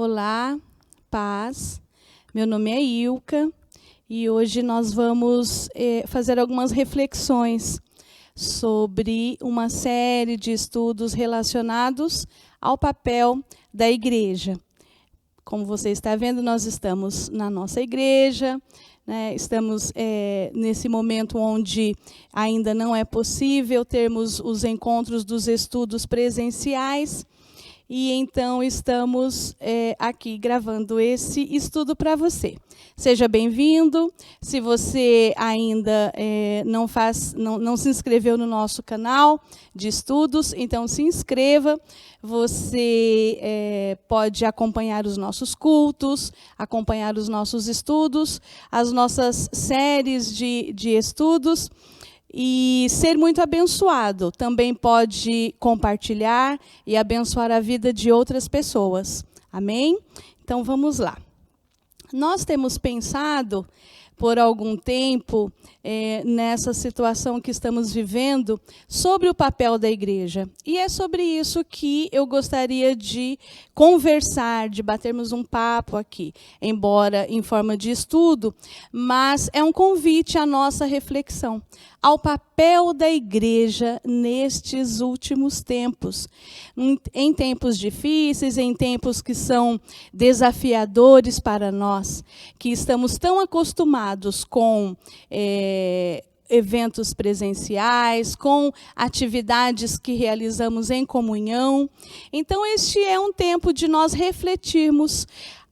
Olá, paz. Meu nome é Ilka e hoje nós vamos fazer algumas reflexões sobre uma série de estudos relacionados ao papel da igreja. Como você está vendo, nós estamos na nossa igreja, né? Estamos nesse momento onde ainda não é possível termos os encontros dos estudos presenciais. E então estamos aqui gravando esse estudo para você. Seja bem-vindo. Se você ainda não se inscreveu no nosso canal de estudos, então se inscreva. Você pode acompanhar os nossos cultos, acompanhar os nossos estudos, as nossas séries de estudos. E ser muito abençoado. Também pode compartilhar e abençoar a vida de outras pessoas. Amém? Então, vamos lá. Nós temos pensado, por algum tempo, nessa situação que estamos vivendo, sobre o papel da igreja. E é sobre isso que eu gostaria de conversar, de batermos um papo aqui, embora em forma de estudo, mas é um convite à nossa reflexão, ao papel da igreja nestes últimos tempos. Em tempos difíceis, em tempos que são desafiadores para nós, que estamos tão acostumados com eventos presenciais, com atividades que realizamos em comunhão. Então, este é um tempo de nós refletirmos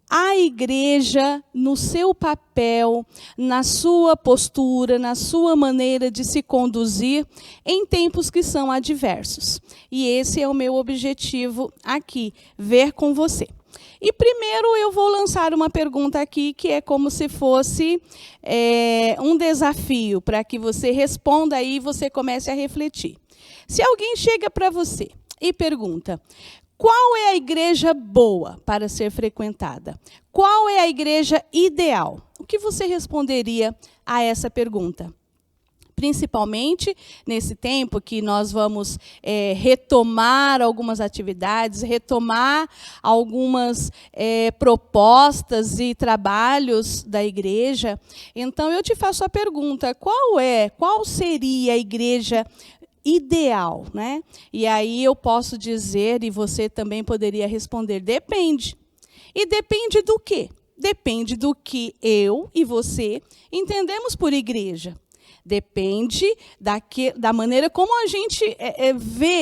a igreja no seu papel, na sua postura, na sua maneira de se conduzir em tempos que são adversos. E esse é o meu objetivo aqui, ver com você. E primeiro eu vou lançar uma pergunta aqui, que é como se fosse um desafio, para que você responda aí e você comece a refletir. Se alguém chega para você e pergunta: qual é a igreja boa para ser frequentada? Qual é a igreja ideal? O que você responderia a essa pergunta? Principalmente nesse tempo que nós vamos retomar algumas atividades, retomar algumas propostas e trabalhos da igreja. Então, eu te faço a pergunta: qual seria a igreja ideal, né? E aí eu posso dizer, e você também poderia responder: depende. E depende do quê? Depende do que eu e você entendemos por igreja. Depende da maneira como a gente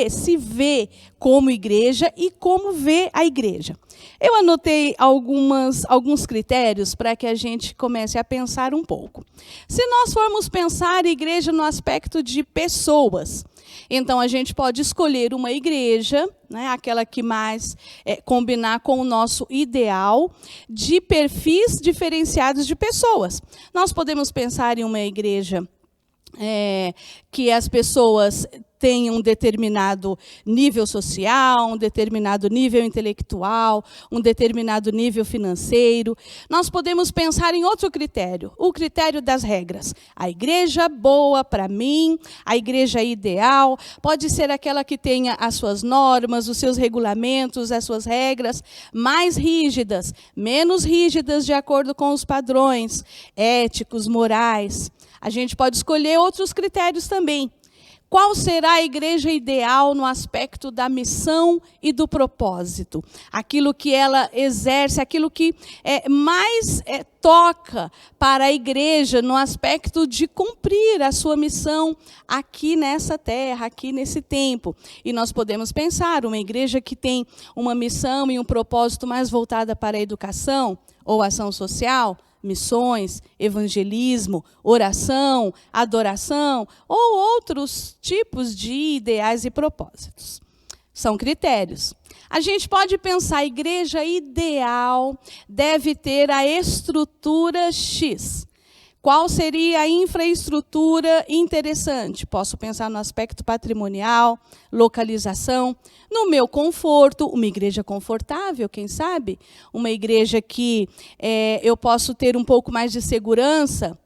se vê como igreja e como vê a igreja. Eu anotei alguns critérios para que a gente comece a pensar um pouco. Se nós formos pensar igreja no aspecto de pessoas, então a gente pode escolher uma igreja, né, aquela que mais combinar com o nosso ideal, de perfis diferenciados de pessoas. Nós podemos pensar em uma igreja que as pessoas têm um determinado nível social, um determinado nível intelectual, um determinado nível financeiro. Nós podemos pensar em outro critério, o critério das regras. A igreja boa para mim, a igreja ideal, pode ser aquela que tenha as suas normas, os seus regulamentos, as suas regras mais rígidas, menos rígidas de acordo com os padrões éticos, morais. A gente pode escolher outros critérios também. Qual será a igreja ideal no aspecto da missão e do propósito? Aquilo que ela exerce, aquilo que mais toca para a igreja no aspecto de cumprir a sua missão aqui nessa terra, aqui nesse tempo. E nós podemos pensar uma igreja que tem uma missão e um propósito mais voltada para a educação ou ação social, missões, evangelismo, oração, adoração, ou outros tipos de ideais e propósitos. São critérios. A gente pode pensar: a igreja ideal deve ter a estrutura X. Qual seria a infraestrutura interessante? Posso pensar no aspecto patrimonial, localização, no meu conforto, uma igreja confortável, quem sabe? Uma igreja que eu posso ter um pouco mais de segurança,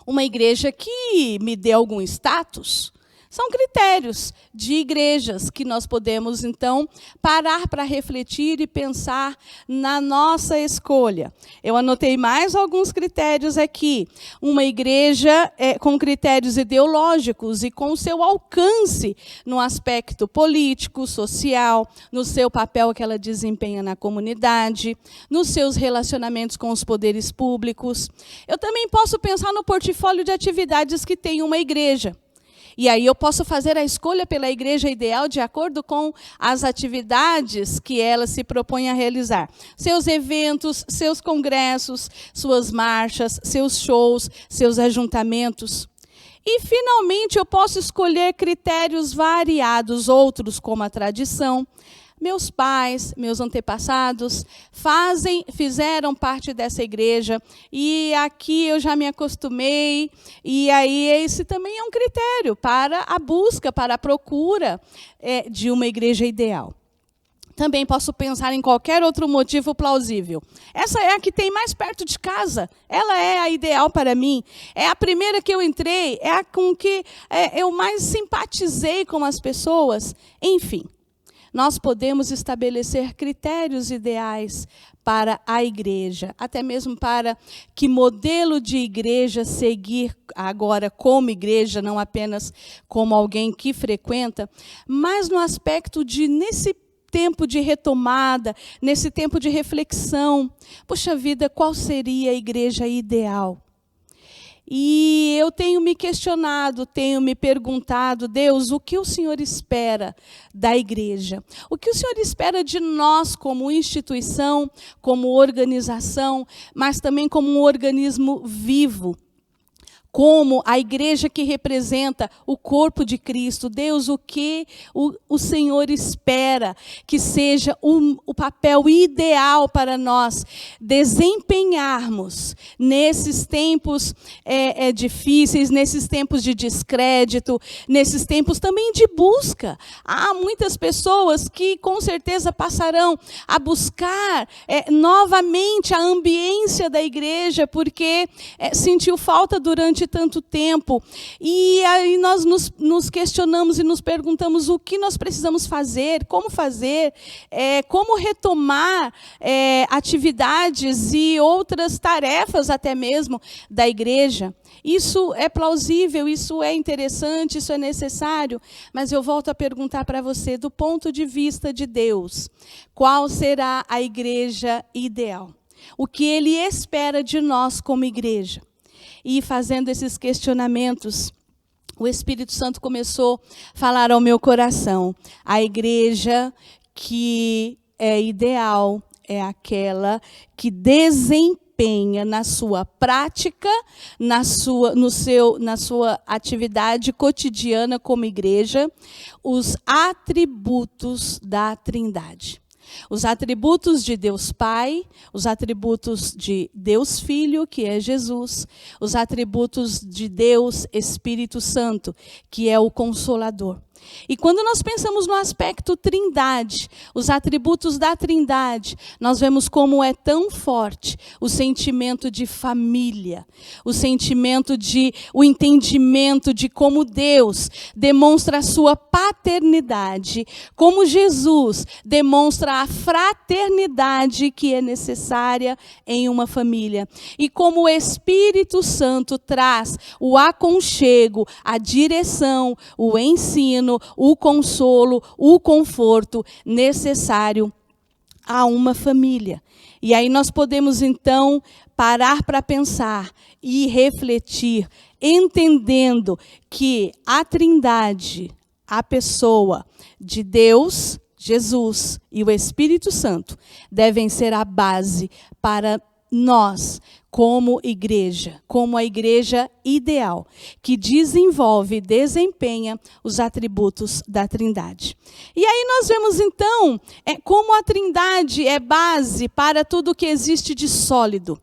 uma igreja que me dê algum status. São critérios de igrejas que nós podemos, então, parar para refletir e pensar na nossa escolha. Eu anotei mais alguns critérios aqui. Uma igreja com critérios ideológicos e com o seu alcance no aspecto político, social, no seu papel que ela desempenha na comunidade, nos seus relacionamentos com os poderes públicos. Eu também posso pensar no portfólio de atividades que tem uma igreja. E aí eu posso fazer a escolha pela igreja ideal de acordo com as atividades que ela se propõe a realizar. Seus eventos, seus congressos, suas marchas, seus shows, seus ajuntamentos. E, finalmente, eu posso escolher critérios variados, outros como a tradição. Meus pais, meus antepassados fizeram parte dessa igreja e aqui eu já me acostumei. E aí esse também é um critério para a busca, para a procura de uma igreja ideal. Também posso pensar em qualquer outro motivo plausível. Essa é a que tem mais perto de casa. Ela é a ideal para mim. É a primeira que eu entrei, é a com que eu mais simpatizei com as pessoas. Enfim. Nós podemos estabelecer critérios ideais para a igreja, até mesmo para que modelo de igreja seguir agora como igreja, não apenas como alguém que frequenta, mas no aspecto de, nesse tempo de retomada, nesse tempo de reflexão, poxa vida, qual seria a igreja ideal? E eu tenho me questionado, tenho me perguntado, Deus, o que o Senhor espera da igreja? O que o Senhor espera de nós como instituição, como organização, mas também como um organismo vivo? Como a igreja que representa o corpo de Cristo. Deus, o que o Senhor espera que seja o papel ideal para nós desempenharmos nesses tempos difíceis, nesses tempos de descrédito, nesses tempos também de busca. Há muitas pessoas que com certeza passarão a buscar novamente a ambiência da igreja, porque sentiu falta durante tanto tempo. E aí nós nos questionamos e nos perguntamos o que nós precisamos fazer, como retomar atividades e outras tarefas até mesmo da igreja. Isso é plausível, isso é interessante, isso é necessário, mas eu volto a perguntar para você, do ponto de vista de Deus, qual será a igreja ideal? O que Ele espera de nós como igreja? E fazendo esses questionamentos, o Espírito Santo começou a falar ao meu coração. A igreja que é ideal é aquela que desempenha na sua prática, na sua atividade cotidiana como igreja, os atributos da Trindade. Os atributos de Deus Pai, os atributos de Deus Filho, que é Jesus, os atributos de Deus Espírito Santo, que é o Consolador. E quando nós pensamos no aspecto Trindade, os atributos da Trindade, nós vemos como é tão forte o sentimento de família, o entendimento de como Deus demonstra a sua paternidade, como Jesus demonstra a fraternidade que é necessária em uma família, e como o Espírito Santo traz o aconchego, a direção, o ensino, o consolo, o conforto necessário a uma família. E aí nós podemos, então, parar para pensar e refletir, entendendo que a Trindade, a pessoa de Deus, Jesus e o Espírito Santo, devem ser a base para nós, como igreja, como a igreja ideal, que desenvolve e desempenha os atributos da Trindade. E aí nós vemos então como a Trindade é base para tudo que existe de sólido.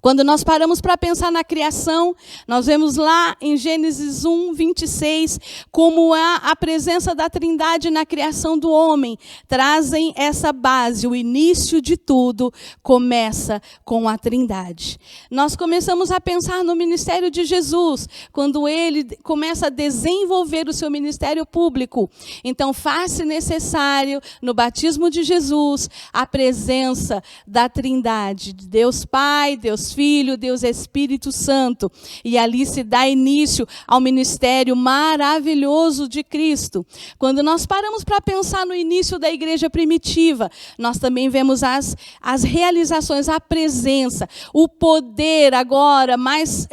Quando nós paramos para pensar na criação, nós vemos lá em Gênesis 1, 26, como a presença da Trindade na criação do homem. Trazem essa base, o início de tudo começa com a Trindade. Nós começamos a pensar no ministério de Jesus, quando ele começa a desenvolver o seu ministério público. Então, faz-se necessário, no batismo de Jesus, a presença da Trindade, de Deus Pai, Deus Filho, Deus Espírito Santo. E ali se dá início ao ministério maravilhoso de Cristo. Quando nós paramos para pensar no início da igreja primitiva, nós também vemos as realizações, a presença, o poder agora mais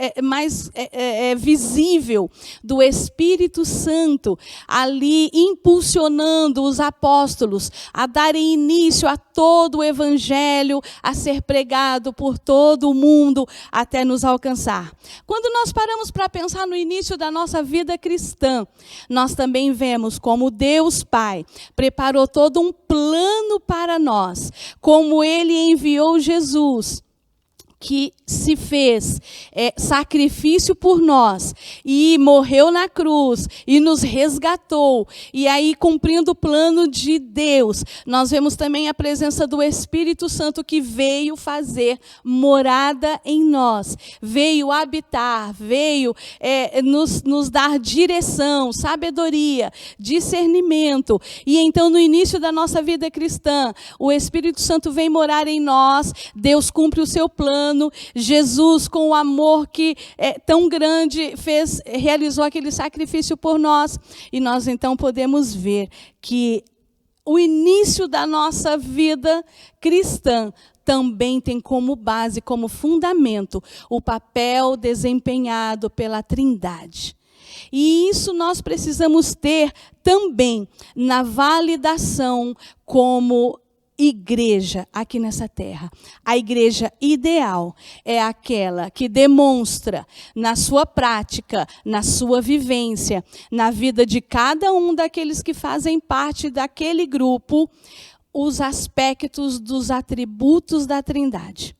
visível do Espírito Santo, ali impulsionando os apóstolos a darem início a todo o evangelho, a ser pregado por todo o mundo até nos alcançar. Quando nós paramos para pensar no início da nossa vida cristã, nós também vemos como Deus Pai preparou todo um plano para nós, como Ele enviou Jesus, que se fez sacrifício por nós e morreu na cruz e nos resgatou. E aí, cumprindo o plano de Deus, nós vemos também a presença do Espírito Santo que veio fazer morada em nós, veio habitar, veio nos dar direção, sabedoria, discernimento. E então, no início da nossa vida cristã, o Espírito Santo vem morar em nós, Deus cumpre o seu plano. Jesus, com o amor que é tão grande, realizou aquele sacrifício por nós. E nós então podemos ver que o início da nossa vida cristã também tem como base, como fundamento, o papel desempenhado pela Trindade. E isso nós precisamos ter também na validação como igreja aqui nessa terra. A igreja ideal é aquela que demonstra na sua prática, na sua vivência, na vida de cada um daqueles que fazem parte daquele grupo, os aspectos dos atributos da Trindade.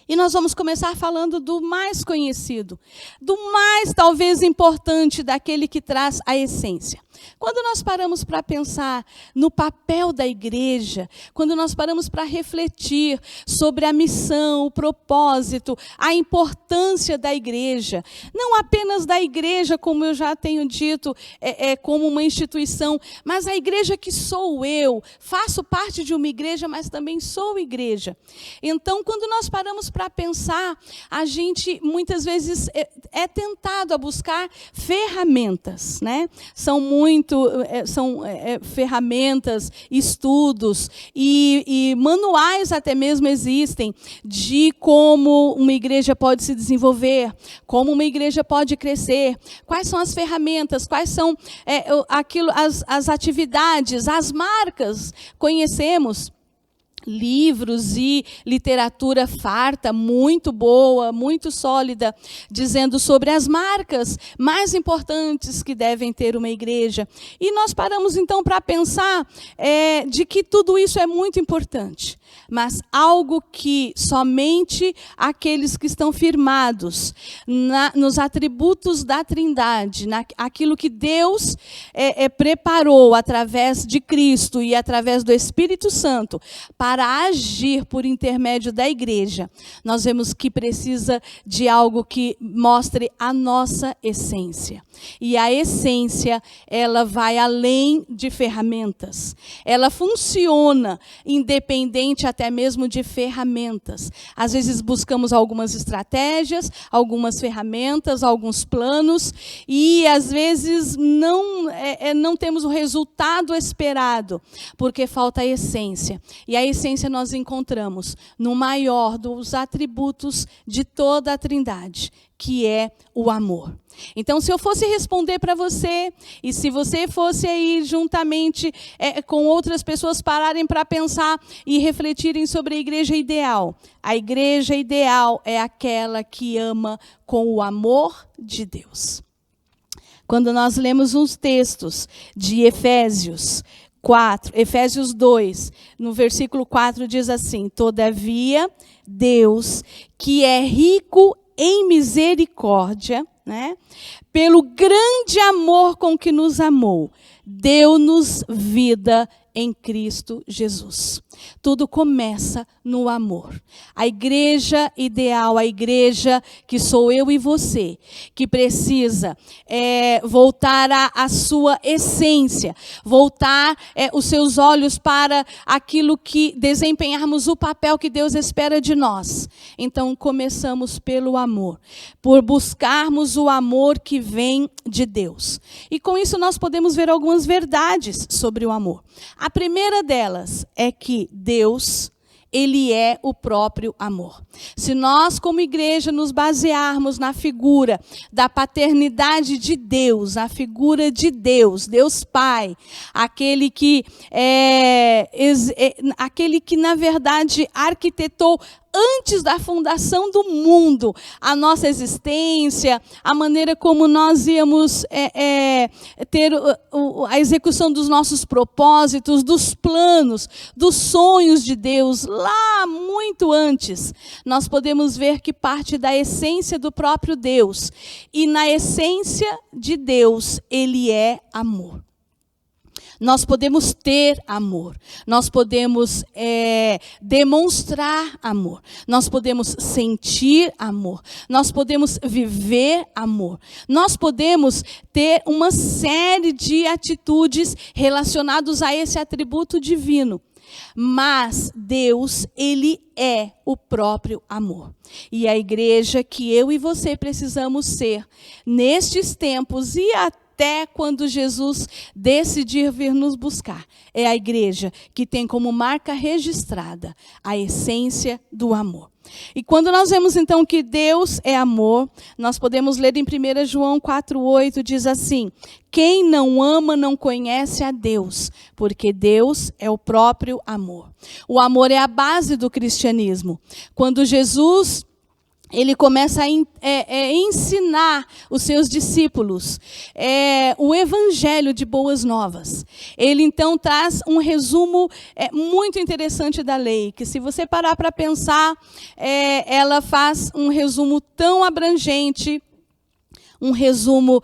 E nós vamos começar falando do mais conhecido, do mais talvez importante, daquele que traz a essência. Quando nós paramos para pensar no papel da igreja, quando nós paramos para refletir sobre a missão, o propósito, a importância da igreja, não apenas da igreja, como eu já tenho dito, como uma instituição, mas a igreja que sou eu, faço parte de uma igreja, mas também sou igreja. Então, quando nós paramos para pensar, a gente muitas vezes é tentado a buscar ferramentas, né? São ferramentas, estudos e manuais até mesmo existem de como uma igreja pode se desenvolver, como uma igreja pode crescer, quais são as ferramentas, quais são as atividades, as marcas. Conhecemos livros e literatura farta, muito boa, muito sólida, dizendo sobre as marcas mais importantes que devem ter uma igreja. E nós paramos então para pensar de que tudo isso é muito importante, mas algo que somente aqueles que estão firmados nos atributos da Trindade, aquilo que Deus preparou através de Cristo e através do Espírito Santo para agir por intermédio da igreja, nós vemos que precisa de algo que mostre a nossa essência. E a essência, ela vai além de ferramentas. Ela funciona independente até mesmo de ferramentas. Às vezes buscamos algumas estratégias, algumas ferramentas, alguns planos, e às vezes não temos o resultado esperado, porque falta a essência. E a essência nós encontramos no maior dos atributos de toda a Trindade, que é o amor. Então, se eu fosse responder para você, e se você fosse aí juntamente com outras pessoas pararem para pensar e refletirem sobre a igreja ideal é aquela que ama com o amor de Deus. Quando nós lemos uns textos de Efésios 4, Efésios 2, no versículo 4 diz assim: todavia, Deus, que é rico em misericórdia, né, pelo grande amor com que nos amou, deu-nos vida em Cristo Jesus. Tudo começa no amor. A igreja ideal, a igreja que sou eu e você, que precisa voltar à sua essência, voltar os seus olhos para aquilo que desempenharmos o papel que Deus espera de nós. Então, começamos pelo amor, por buscarmos o amor que vem de Deus. E com isso nós podemos ver algumas verdades sobre o amor. A primeira delas é que Deus, Ele é o próprio amor. Se nós, como igreja, nos basearmos na figura da paternidade de Deus, a figura de Deus, Deus Pai, aquele que na verdade arquitetou antes da fundação do mundo, a nossa existência, a maneira como nós íamos ter a execução dos nossos propósitos, dos planos, dos sonhos de Deus, lá muito antes, nós podemos ver que parte da essência do próprio Deus. E na essência de Deus, Ele é amor. Nós podemos ter amor, nós podemos demonstrar amor, nós podemos sentir amor, nós podemos viver amor, nós podemos ter uma série de atitudes relacionadas a esse atributo divino. Mas Deus, Ele é o próprio amor. E a igreja que eu e você precisamos ser nestes tempos e até quando Jesus decidir vir nos buscar, é a igreja que tem como marca registrada a essência do amor. E quando nós vemos então que Deus é amor, nós podemos ler em 1 João 4,8, diz assim: quem não ama não conhece a Deus, porque Deus é o próprio amor. O amor é a base do cristianismo. Quando Jesus Ele começa a ensinar os seus discípulos o evangelho de boas novas. Ele então traz um resumo muito interessante da lei, que se você parar para pensar, ela faz um resumo tão abrangente, um resumo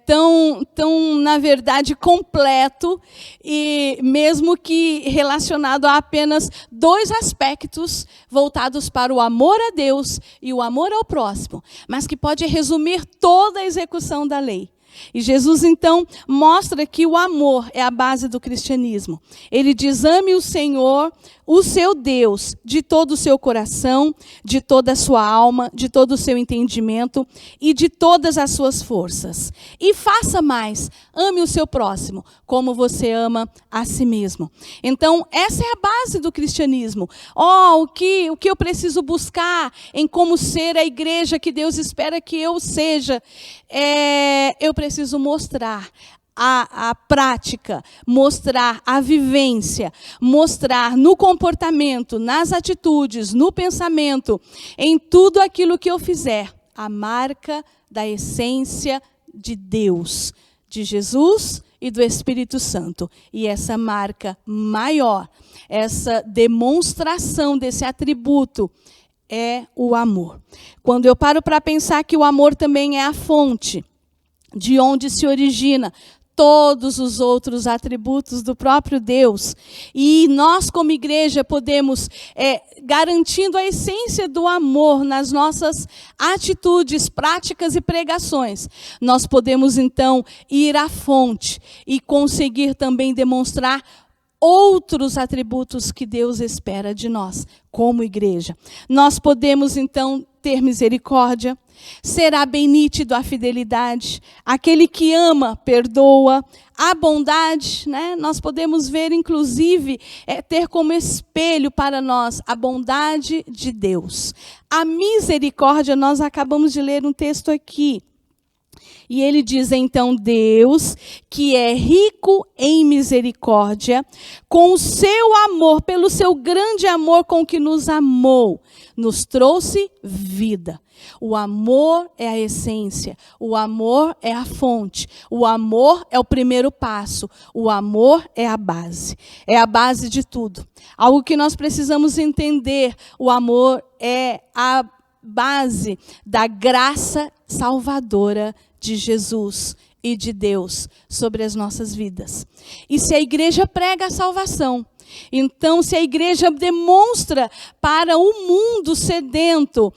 tão, na verdade, completo, e mesmo que relacionado a apenas 2 aspectos voltados para o amor a Deus e o amor ao próximo, mas que pode resumir toda a execução da lei. E Jesus, então, mostra que o amor é a base do cristianismo. Ele diz: ame o Senhor, o seu Deus, de todo o seu coração, de toda a sua alma, de todo o seu entendimento e de todas as suas forças. E faça mais, ame o seu próximo, como você ama a si mesmo. Então, essa é a base do cristianismo. O que eu preciso buscar em como ser a igreja que Deus espera que eu seja? Eu preciso mostrar a prática, mostrar a vivência, mostrar no comportamento, nas atitudes, no pensamento, em tudo aquilo que eu fizer, a marca da essência de Deus, de Jesus e do Espírito Santo. E essa marca maior, essa demonstração desse atributo é o amor. Quando eu paro para pensar que o amor também é a fonte de onde se origina todos os outros atributos do próprio Deus, e nós como igreja podemos, garantindo a essência do amor nas nossas atitudes, práticas e pregações, nós podemos então ir à fonte e conseguir também demonstrar outros atributos que Deus espera de nós, como igreja. Nós podemos, então, ter misericórdia, será bem nítido a fidelidade, aquele que ama, perdoa, a bondade, né? Nós podemos ver, inclusive, ter como espelho para nós a bondade de Deus. A misericórdia, nós acabamos de ler um texto aqui, E ele diz, então, Deus, que é rico em misericórdia, com o seu amor, pelo seu grande amor com que nos amou, nos trouxe vida. O amor é a essência, o amor é a fonte, o amor é o primeiro passo, o amor é a base de tudo. Algo que nós precisamos entender, o amor é a base da graça salvadora de Jesus e de Deus sobre as nossas vidas. E se a igreja prega a salvação, então, se a igreja demonstra para o mundo sedento,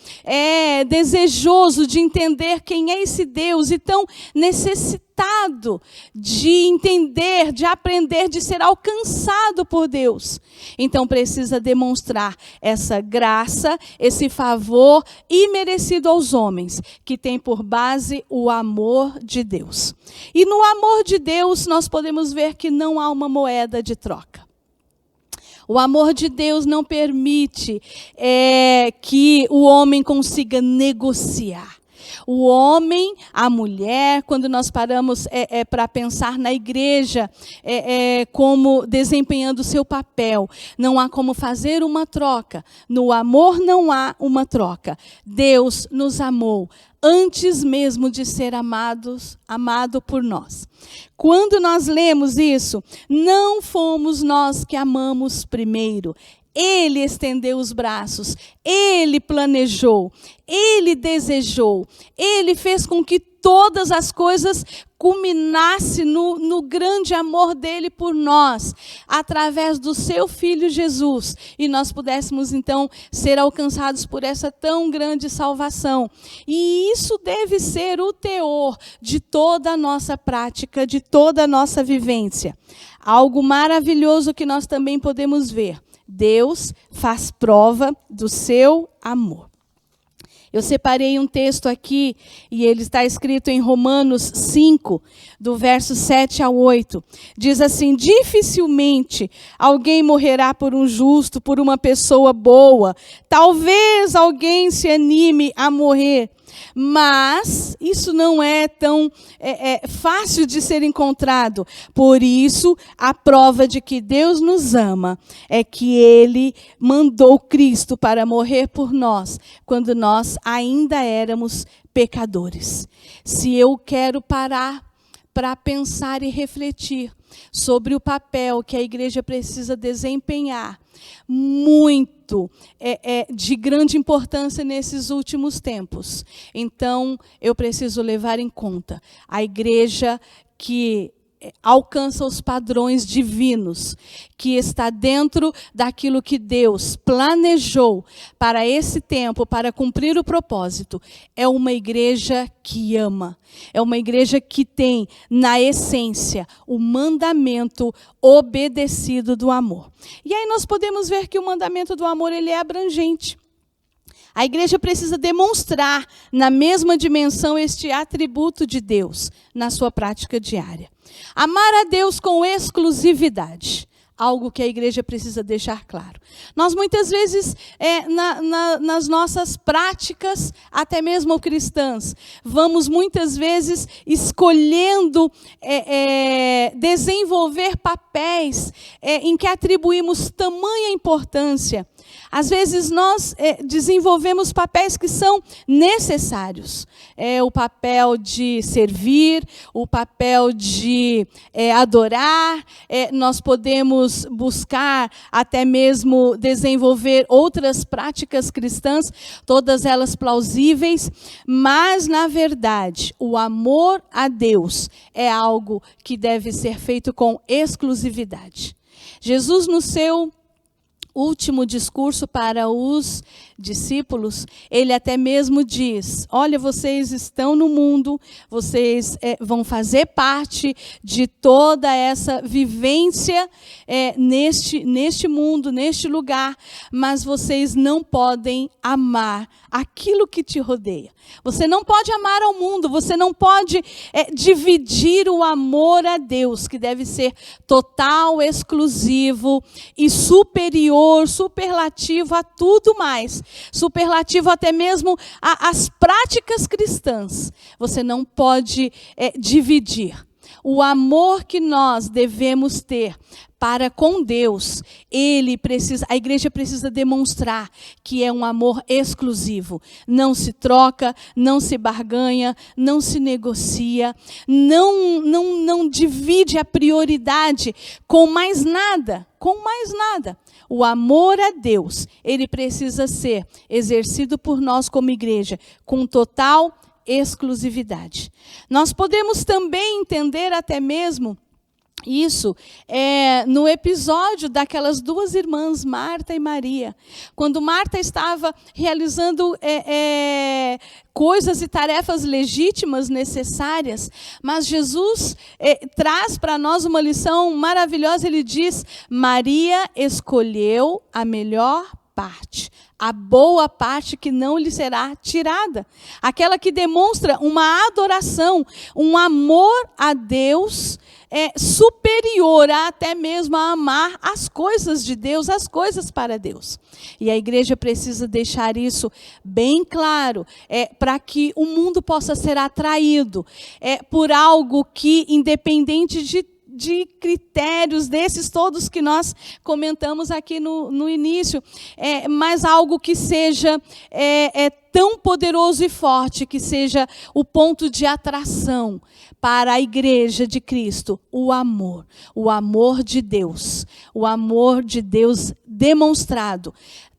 desejoso de entender quem é esse Deus e tão necessitado de entender, de aprender, de ser alcançado por Deus, então precisa demonstrar essa graça, esse favor imerecido aos homens, que tem por base o amor de Deus. E no amor de Deus nós podemos ver que não há uma moeda de troca. O amor de Deus não permite que o homem consiga negociar. O homem, a mulher, quando nós paramos para pensar na igreja como desempenhando o seu papel, não há como fazer uma troca. No amor não há uma troca. Deus nos amou antes mesmo de ser amado por nós. Quando nós lemos isso, não fomos nós que amamos primeiro. Ele estendeu os braços, Ele planejou, Ele desejou, Ele fez com que todas as coisas culminassem no grande amor dEle por nós, através do seu Filho Jesus, e nós pudéssemos então ser alcançados por essa tão grande salvação. E isso deve ser o teor de toda a nossa prática, de toda a nossa vivência. Algo maravilhoso que nós também podemos ver. Deus faz prova do seu amor. Eu separei um texto aqui, e ele está escrito em Romanos 5, do verso 7 ao 8. Diz assim: dificilmente alguém morrerá por um justo, por uma pessoa boa. Talvez alguém se anime a morrer. Mas isso não é tão fácil de ser encontrado. Por isso, a prova de que Deus nos ama é que Ele mandou Cristo para morrer por nós, quando nós ainda éramos pecadores. Se eu quero parar para pensar e refletir sobre o papel que a igreja precisa desempenhar, muito de grande importância nesses últimos tempos. Então, eu preciso levar em conta a igreja que alcança os padrões divinos, que está dentro daquilo que Deus planejou para esse tempo, para cumprir o propósito. É uma igreja que ama, é uma igreja que tem na essência o mandamento obedecido do amor. E aí nós podemos ver que o mandamento do amor, ele é abrangente. A igreja precisa demonstrar na mesma dimensão este atributo de Deus na sua prática diária. Amar a Deus com exclusividade, algo que a igreja precisa deixar claro. Nós muitas vezes, nas nossas práticas, até mesmo cristãs, vamos muitas vezes escolhendo desenvolver papéis em que atribuímos tamanha importância. Às vezes nós desenvolvemos papéis que são necessários. O papel de servir, o papel de adorar. Nós podemos buscar até mesmo desenvolver outras práticas cristãs, todas elas plausíveis, mas na verdade o amor a Deus é algo que deve ser feito com exclusividade. Jesus, no seu último discurso para os discípulos, ele até mesmo diz: olha, vocês estão no mundo, vocês vão fazer parte de toda essa vivência neste mundo, neste lugar, mas vocês não podem amar aquilo que te rodeia. Você não pode amar ao mundo, você não pode dividir o amor a Deus, que deve ser total, exclusivo e superior, superlativo a tudo mais superlativo até mesmo às práticas cristãs. Você não pode dividir. O amor que nós devemos ter para com Deus, a igreja precisa demonstrar que é um amor exclusivo. Não se troca, não se barganha, não se negocia, não divide a prioridade com mais nada, O amor a Deus, ele precisa ser exercido por nós como igreja, com total exclusividade. Nós podemos também entender até mesmo isso no episódio daquelas duas irmãs, Marta e Maria. Quando Marta estava realizando coisas e tarefas legítimas, necessárias, mas Jesus traz para nós uma lição maravilhosa. Ele diz: Maria escolheu a melhor parte, a boa parte que não lhe será tirada. Aquela que demonstra uma adoração, um amor a Deus superior a até mesmo a amar as coisas de Deus, as coisas para Deus. E a igreja precisa deixar isso bem claro, para que o mundo possa ser atraído por algo que, independente de critérios desses todos que nós comentamos aqui no início, mas algo que seja tão poderoso e forte, que seja o ponto de atração para a igreja de Cristo, o amor de Deus, demonstrado,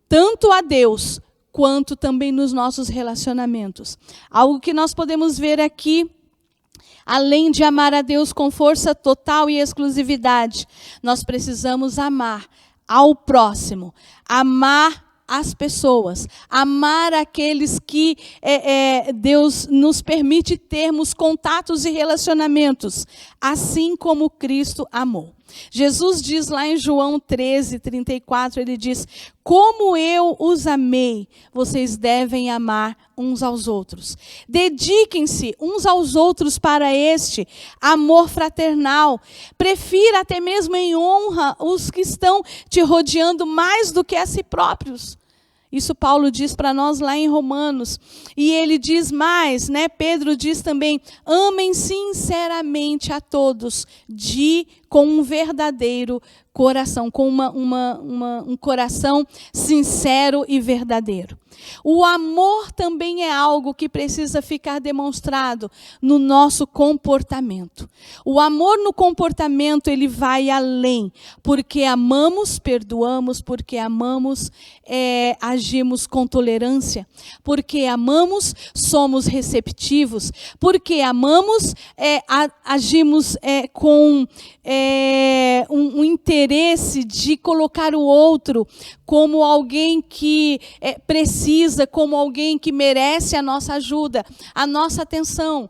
tanto a Deus, quanto também nos nossos relacionamentos. Algo que nós podemos ver aqui, além de amar a Deus com força total e exclusividade, nós precisamos amar ao próximo, amar as pessoas, amar aqueles que Deus nos permite termos contatos e relacionamentos, assim como Cristo amou. Jesus diz lá em João 13:34, ele diz: como eu os amei, vocês devem amar uns aos outros. Dediquem-se uns aos outros para este amor fraternal. Prefira até mesmo em honra os que estão te rodeando mais do que a si próprios. Isso Paulo diz para nós lá em Romanos. E ele diz mais, Pedro diz também: amem sinceramente a todos, com um verdadeiro coração, com um coração sincero e verdadeiro. O amor também é algo que precisa ficar demonstrado no nosso comportamento. O amor no comportamento, ele vai além, porque amamos, perdoamos, porque amamos, agimos com tolerância, porque amamos, somos receptivos, porque amamos, agimos com um interesse de colocar o outro como alguém que precisa, como alguém que merece a nossa ajuda, a nossa atenção.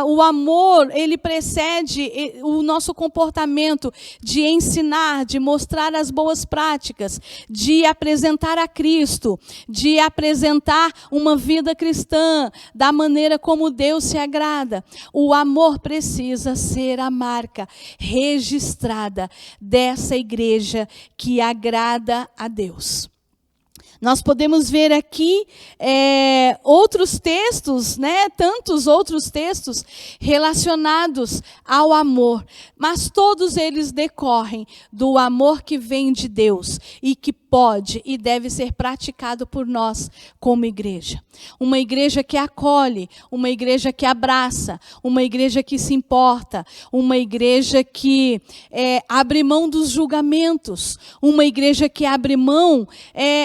O amor, ele precede o nosso comportamento de ensinar, de mostrar as boas práticas, de apresentar a Cristo, de apresentar uma vida cristã da maneira como Deus se agrada. O amor precisa ser a marca registrada dessa igreja que agrada a Deus. Nós podemos ver aqui outros textos, tantos outros textos relacionados ao amor, mas todos eles decorrem do amor que vem de Deus e que pode e deve ser praticado por nós como igreja. Uma igreja que acolhe, uma igreja que abraça, uma igreja que se importa, uma igreja que abre mão dos julgamentos, uma igreja que abre mão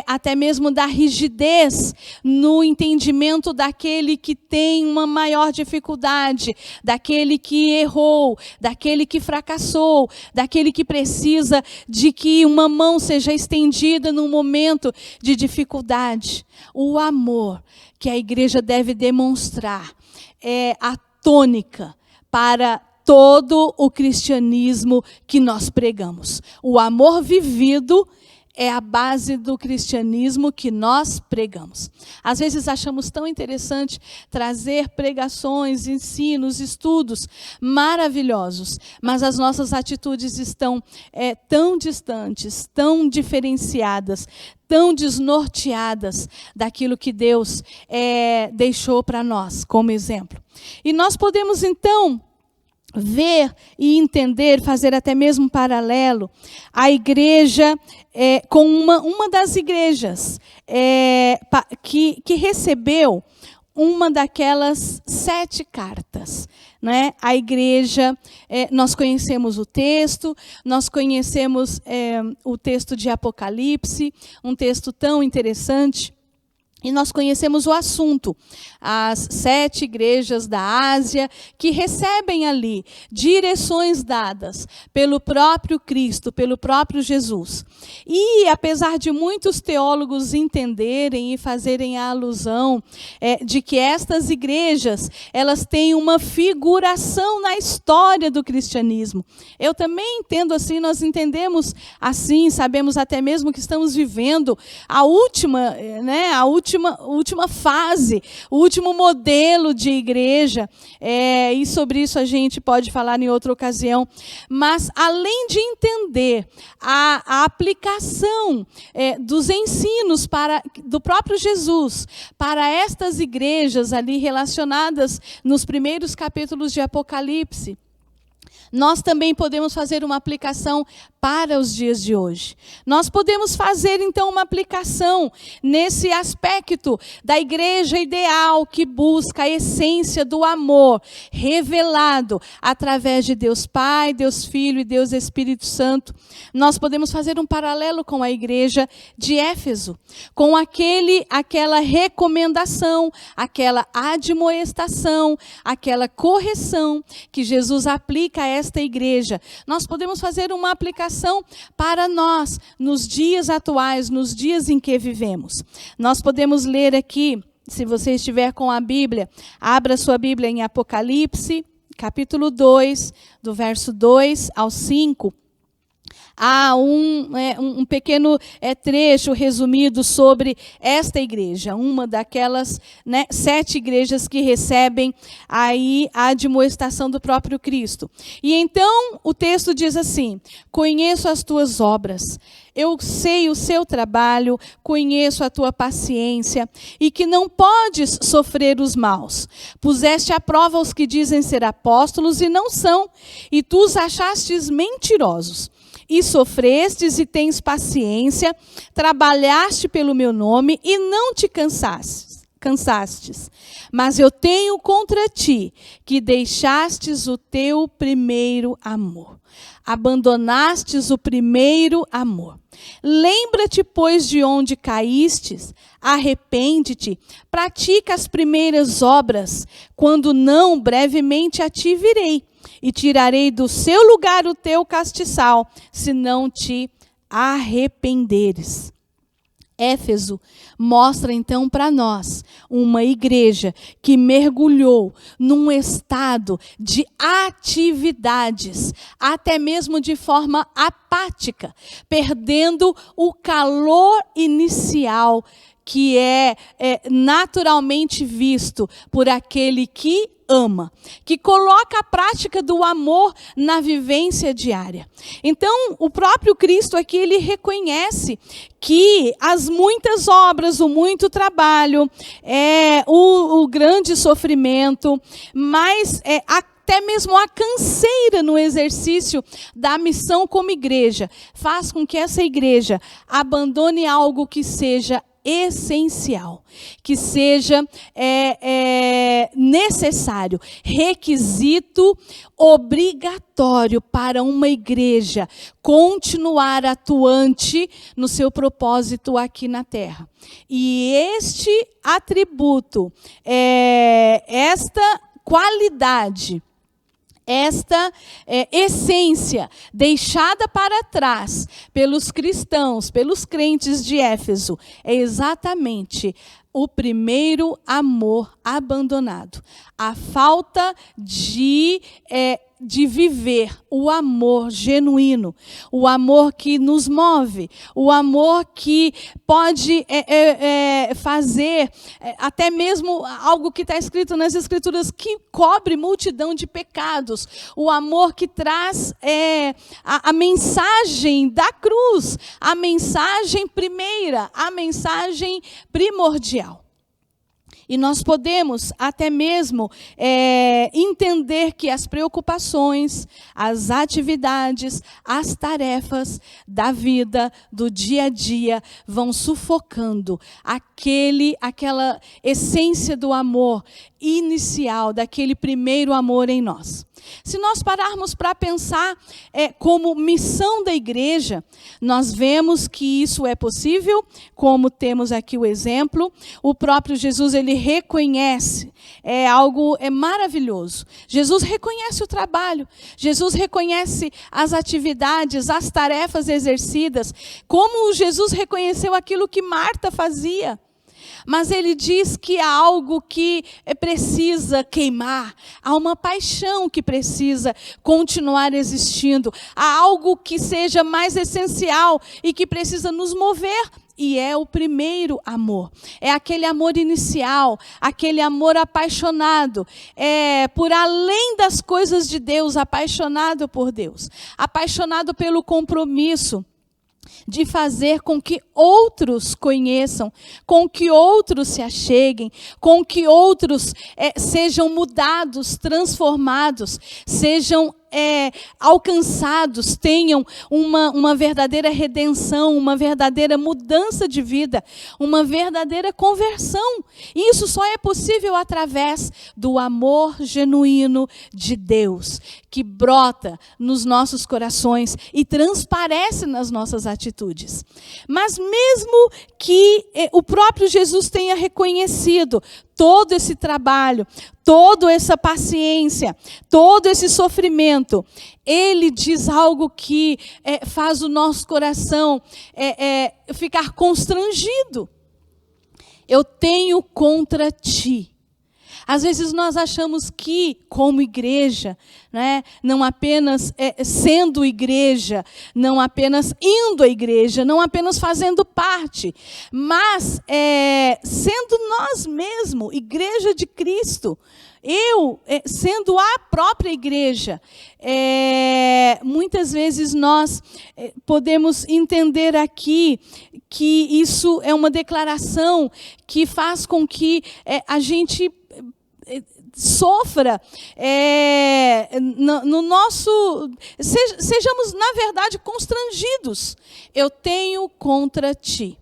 até mesmo da rigidez no entendimento daquele que tem uma maior dificuldade, daquele que errou, daquele que fracassou, daquele que precisa de que uma mão seja estendida num momento de dificuldade. O amor que a igreja deve demonstrar é a tônica para todo o cristianismo que nós pregamos. O amor vivido é a base do cristianismo que nós pregamos. Às vezes achamos tão interessante trazer pregações, ensinos, estudos maravilhosos, mas as nossas atitudes estão tão distantes, tão diferenciadas, tão desnorteadas daquilo que Deus deixou para nós como exemplo. E nós podemos, então, ver e entender, fazer até mesmo um paralelo, a igreja com uma das igrejas que recebeu uma daquelas 7 cartas. Né? A igreja, nós conhecemos o texto, nós conhecemos o texto de Apocalipse, um texto tão interessante. E nós conhecemos o assunto, as 7 igrejas da Ásia que recebem ali direções dadas pelo próprio Cristo, pelo próprio Jesus. E apesar de muitos teólogos entenderem e fazerem a alusão de que estas igrejas, elas têm uma figuração na história do cristianismo. Eu também entendo assim, nós entendemos assim, sabemos até mesmo que estamos vivendo a última fase, o último modelo de igreja, e sobre isso a gente pode falar em outra ocasião. Mas, além de entender a aplicação dos ensinos do próprio Jesus para estas igrejas ali relacionadas nos primeiros capítulos de Apocalipse, nós também podemos fazer uma aplicação para os dias de hoje. Nós podemos fazer, então, uma aplicação nesse aspecto da igreja ideal que busca a essência do amor revelado através de Deus Pai, Deus Filho e Deus Espírito Santo. Nós podemos fazer um paralelo com a igreja de Éfeso, com aquela recomendação, aquela admoestação, aquela correção que Jesus aplica a esta igreja. Nós podemos fazer uma aplicação para nós, nos dias atuais, nos dias em que vivemos. Nós podemos ler aqui, se você estiver com a Bíblia, abra sua Bíblia em Apocalipse, capítulo 2, do verso 2 ao 5. Há um pequeno trecho resumido sobre esta igreja, uma daquelas 7 igrejas que recebem aí a admoestação do próprio Cristo. E então o texto diz assim: conheço as tuas obras, eu sei o seu trabalho, conheço a tua paciência e que não podes sofrer os maus. Puseste à prova os que dizem ser apóstolos e não são, e tu os achastes mentirosos. E sofrestes e tens paciência, trabalhaste pelo meu nome e não te cansastes. Mas eu tenho contra ti que deixastes o teu primeiro amor. Abandonastes o primeiro amor. Lembra-te, pois, de onde caístes, arrepende-te, pratica as primeiras obras, quando não, brevemente a ti virei, e tirarei do seu lugar o teu castiçal, se não te arrependeres. Éfeso mostra então para nós uma igreja que mergulhou num estado de atividades, até mesmo de forma apática, perdendo o calor inicial que é naturalmente visto por aquele que ama, que coloca a prática do amor na vivência diária. Então, o próprio Cristo aqui, ele reconhece que as muitas obras, o muito trabalho, o grande sofrimento, mas até mesmo a canseira no exercício da missão como igreja, faz com que essa igreja abandone algo que seja essencial, que seja necessário, requisito obrigatório para uma igreja continuar atuante no seu propósito aqui na terra. E este atributo, esta qualidade, esta essência deixada para trás pelos cristãos, pelos crentes de Éfeso, é exatamente o primeiro amor abandonado. A falta de de viver o amor genuíno, o amor que nos move, o amor que pode fazer até mesmo algo que está escrito nas Escrituras, que cobre multidão de pecados, o amor que traz a mensagem da cruz, a mensagem primeira, a mensagem primordial. E nós podemos até mesmo entender que as preocupações, as atividades, as tarefas da vida, do dia a dia, vão sufocando aquela essência do amor inicial, daquele primeiro amor em nós. Se nós pararmos para pensar como missão da igreja, nós vemos que isso é possível, como temos aqui o exemplo. O próprio Jesus, ele reconhece, algo maravilhoso. Jesus reconhece o trabalho, Jesus reconhece as atividades, as tarefas exercidas, como Jesus reconheceu aquilo que Marta fazia. Mas ele diz que há algo que precisa queimar, há uma paixão que precisa continuar existindo, há algo que seja mais essencial e que precisa nos mover. E é o primeiro amor, é aquele amor inicial, aquele amor apaixonado, por além das coisas de Deus, apaixonado por Deus, apaixonado pelo compromisso de fazer com que outros conheçam, com que outros se acheguem, com que outros sejam mudados, transformados, sejam alcançados, tenham uma verdadeira redenção, uma verdadeira mudança de vida, uma verdadeira conversão. E isso só é possível através do amor genuíno de Deus, que brota nos nossos corações e transparece nas nossas atitudes. Mas mesmo que o próprio Jesus tenha reconhecido todo esse trabalho, toda essa paciência, todo esse sofrimento, ele diz algo que faz o nosso coração ficar constrangido. Eu tenho contra ti. Às vezes nós achamos que, como igreja, né, não apenas sendo igreja, não apenas indo à igreja, não apenas fazendo parte, mas sendo nós mesmos, igreja de Cristo, sendo a própria igreja, muitas vezes nós podemos entender aqui que isso é uma declaração que faz com que a gente sofra no nosso... Sejamos, na verdade, constrangidos. Eu tenho contra ti.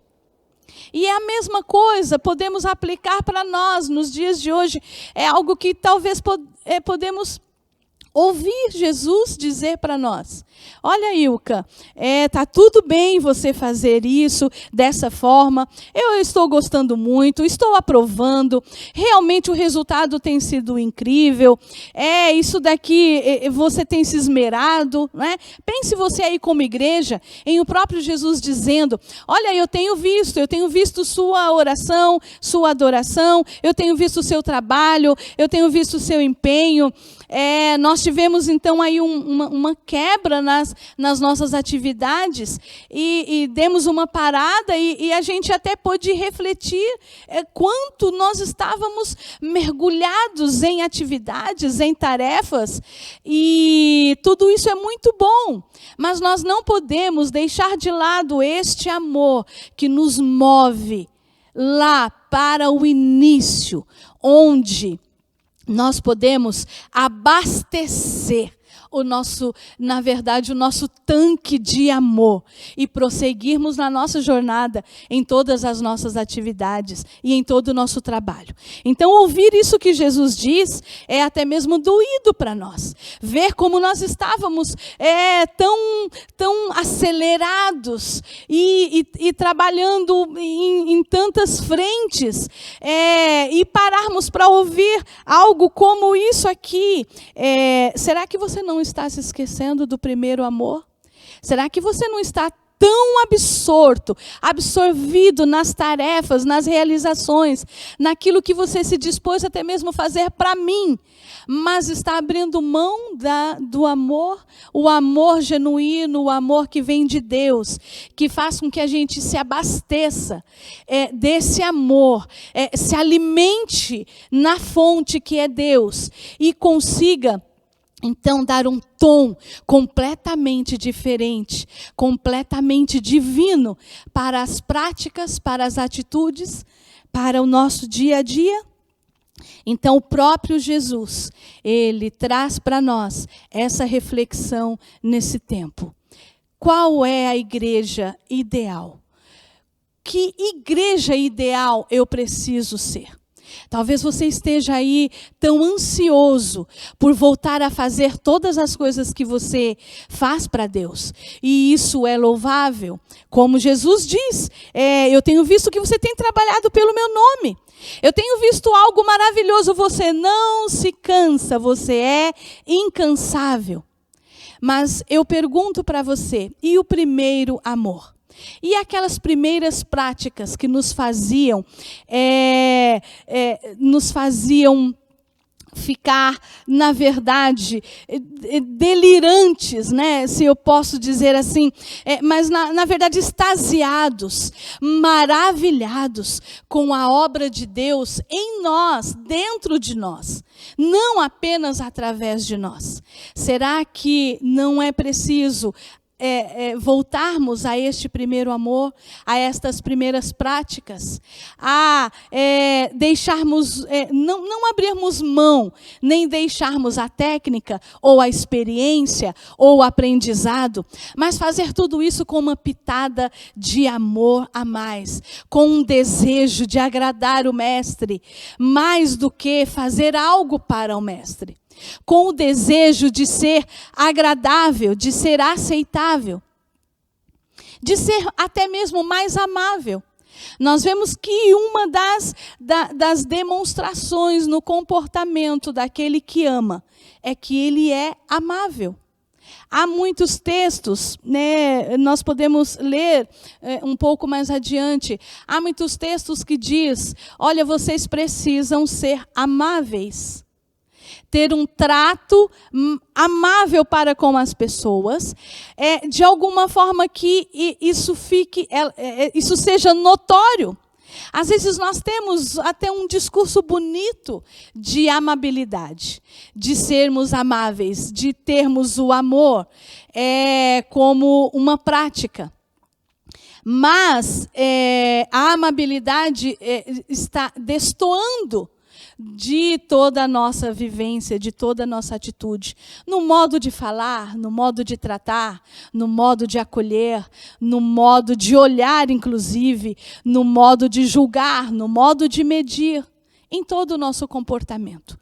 E é a mesma coisa, podemos aplicar para nós nos dias de hoje. É algo que talvez podemos ouvir Jesus dizer para nós. Olha, Ilka, tá tudo bem você fazer isso dessa forma. Eu estou gostando muito, estou aprovando. Realmente o resultado tem sido incrível. Isso daqui você tem se esmerado, né? Pense você aí como igreja, em o próprio Jesus dizendo: olha, eu tenho visto sua oração, sua adoração, eu tenho visto o seu trabalho, eu tenho visto o seu empenho. Nós tivemos então aí uma quebra nas nossas atividades e demos uma parada e a gente até pôde refletir quanto nós estávamos mergulhados em atividades, em tarefas, e tudo isso é muito bom, mas nós não podemos deixar de lado este amor que nos move lá para o início, onde nós podemos abastecer o nosso tanque de amor e prosseguirmos na nossa jornada em todas as nossas atividades e em todo o nosso trabalho. Então, ouvir isso que Jesus diz é até mesmo doído para nós. Ver como nós estávamos tão acelerados e trabalhando em tantas frentes, e pararmos para ouvir algo como isso aqui. Será que você não está se esquecendo do primeiro amor? Será que você não está tão absorvido nas tarefas, nas realizações, naquilo que você se dispôs até mesmo a fazer para mim, mas está abrindo mão do amor, o amor genuíno, o amor que vem de Deus, que faz com que a gente se abasteça desse amor, se alimente na fonte que é Deus e consiga então dar um tom completamente diferente, completamente divino para as práticas, para as atitudes, para o nosso dia a dia. Então o próprio Jesus, ele traz para nós essa reflexão nesse tempo. Qual é a igreja ideal? Que igreja ideal eu preciso ser? Talvez você esteja aí tão ansioso por voltar a fazer todas as coisas que você faz para Deus. E isso é louvável. Como Jesus diz, eu tenho visto que você tem trabalhado pelo meu nome. Eu tenho visto algo maravilhoso. Você não se cansa, você é incansável. Mas eu pergunto para você, e o primeiro amor? E aquelas primeiras práticas que nos faziam ficar, na verdade, delirantes, né? Se eu posso dizer assim, mas na verdade extasiados, maravilhados com a obra de Deus em nós, dentro de nós, não apenas através de nós. Será que não é preciso voltarmos a este primeiro amor, a estas primeiras práticas, a deixarmos, não abrirmos mão, nem deixarmos a técnica, ou a experiência, ou o aprendizado, mas fazer tudo isso com uma pitada de amor a mais, com um desejo de agradar o Mestre, mais do que fazer algo para o Mestre. Com o desejo de ser agradável, de ser aceitável, de ser até mesmo mais amável. Nós vemos que uma das demonstrações no comportamento daquele que ama é que ele é amável. Há muitos textos, né, nós podemos ler um pouco mais adiante. Há muitos textos que diz, olha, vocês precisam ser amáveis. Ter um trato amável para com as pessoas, de alguma forma que isso seja notório. Às vezes nós temos até um discurso bonito de amabilidade, de sermos amáveis, de termos o amor como uma prática. Mas a amabilidade está destoando de toda a nossa vivência, de toda a nossa atitude, no modo de falar, no modo de tratar, no modo de acolher, no modo de olhar, inclusive, no modo de julgar, no modo de medir, em todo o nosso comportamento.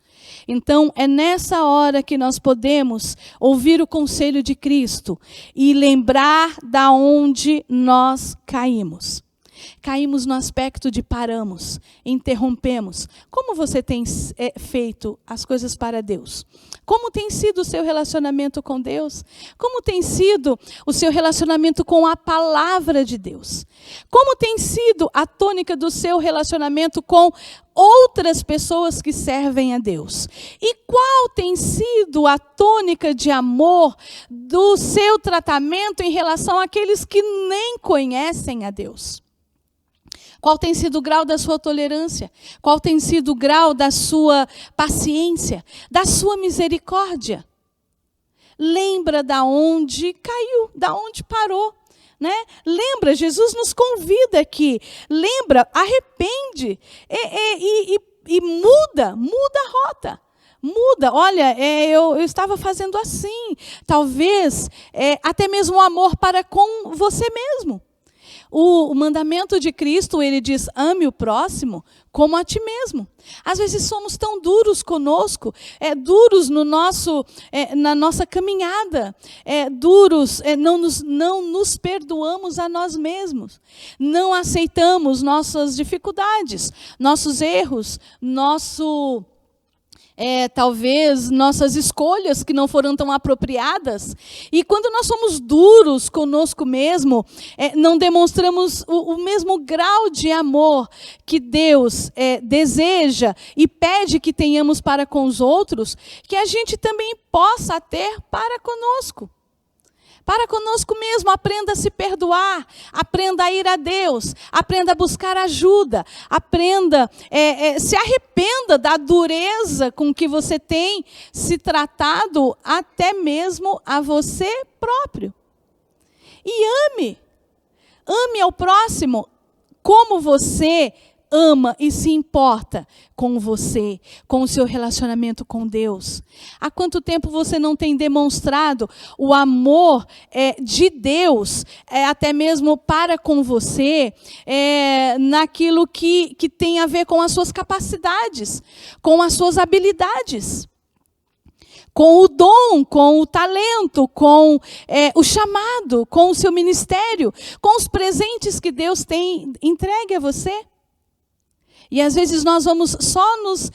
Então, é nessa hora que nós podemos ouvir o conselho de Cristo e lembrar da onde nós caímos. Caímos no aspecto de paramos, interrompemos. Como você tem feito as coisas para Deus? Como tem sido o seu relacionamento com Deus? Como tem sido o seu relacionamento com a palavra de Deus? Como tem sido a tônica do seu relacionamento com outras pessoas que servem a Deus? E qual tem sido a tônica de amor do seu tratamento em relação àqueles que nem conhecem a Deus? Qual tem sido o grau da sua tolerância? Qual tem sido o grau da sua paciência? Da sua misericórdia? Lembra da onde caiu, da onde parou, né? Lembra, Jesus nos convida aqui. Lembra, arrepende e muda a rota. Muda, olha, eu estava fazendo assim. Talvez até mesmo o amor para com você mesmo. O mandamento de Cristo, ele diz, ame o próximo como a ti mesmo. Às vezes somos tão duros conosco, duros no na nossa caminhada, duros, não nos perdoamos a nós mesmos, não aceitamos nossas dificuldades, nossos erros, talvez nossas escolhas que não foram tão apropriadas. E quando nós somos duros conosco mesmo, não demonstramos o mesmo grau de amor que Deus deseja e pede que tenhamos para com os outros, que a gente também possa ter para conosco. Para conosco mesmo, aprenda a se perdoar, aprenda a ir a Deus, aprenda a buscar ajuda, aprenda, se arrependa da dureza com que você tem se tratado até mesmo a você próprio. E ame ao próximo como você ama e se importa com você, com o seu relacionamento com Deus. Há quanto tempo você não tem demonstrado o amor de Deus, até mesmo para com você, naquilo que tem a ver com as suas capacidades, com as suas habilidades, com o dom, com o talento, com o chamado, com o seu ministério, com os presentes que Deus tem entregue a você? E às vezes nós vamos só nos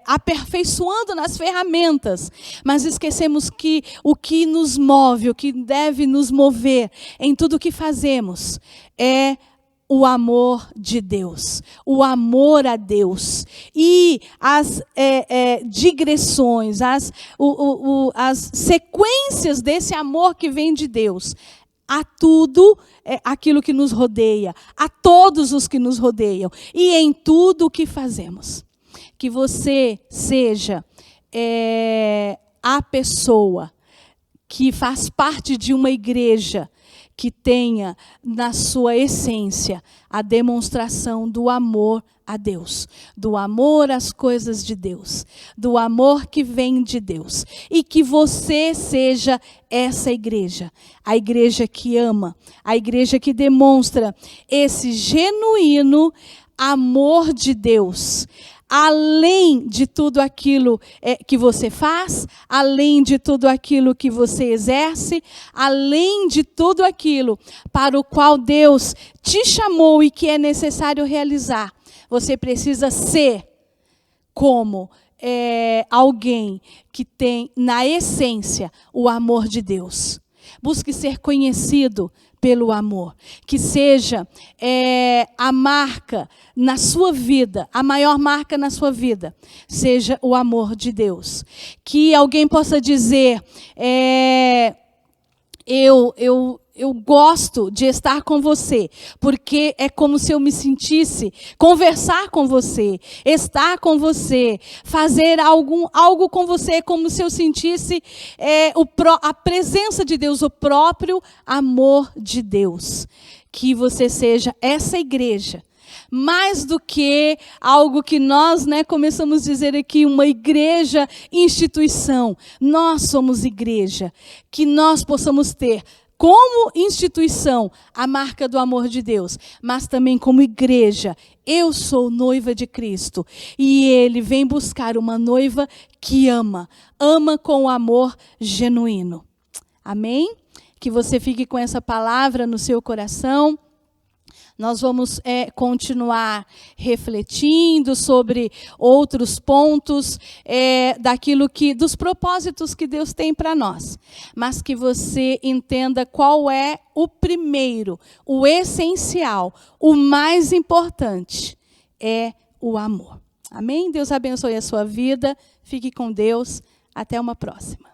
aperfeiçoando nas ferramentas, mas esquecemos que o que nos move, o que deve nos mover em tudo o que fazemos é o amor de Deus, o amor a Deus. E as digressões, as sequências desse amor que vem de Deus a tudo aquilo que nos rodeia, a todos os que nos rodeiam e em tudo o que fazemos. Que você seja a pessoa que faz parte de uma igreja que tenha na sua essência a demonstração do amor a Deus, do amor às coisas de Deus, do amor que vem de Deus. E que você seja essa igreja, a igreja que ama, a igreja que demonstra esse genuíno amor de Deus, além de tudo aquilo que você faz, além de tudo aquilo que você exerce, além de tudo aquilo para o qual Deus te chamou e que é necessário realizar. Você precisa ser como alguém que tem na essência o amor de Deus. Busque ser conhecido pelo amor. Que seja a marca na sua vida, a maior marca na sua vida, seja o amor de Deus. Que alguém possa dizer, eu gosto de estar com você, porque é como se eu me sentisse, conversar com você, estar com você, fazer algo com você, como se eu sentisse a presença de Deus, o próprio amor de Deus. Que você seja essa igreja, mais do que algo que nós começamos a dizer aqui, uma igreja instituição. Nós somos igreja, que nós possamos ter como instituição a marca do amor de Deus, mas também como igreja. Eu sou noiva de Cristo e Ele vem buscar uma noiva que ama com amor genuíno. Amém? Que você fique com essa palavra no seu coração. Nós vamos continuar refletindo sobre outros pontos dos propósitos que Deus tem para nós. Mas que você entenda qual é o primeiro, o essencial, o mais importante, é o amor. Amém? Deus abençoe a sua vida. Fique com Deus. Até uma próxima.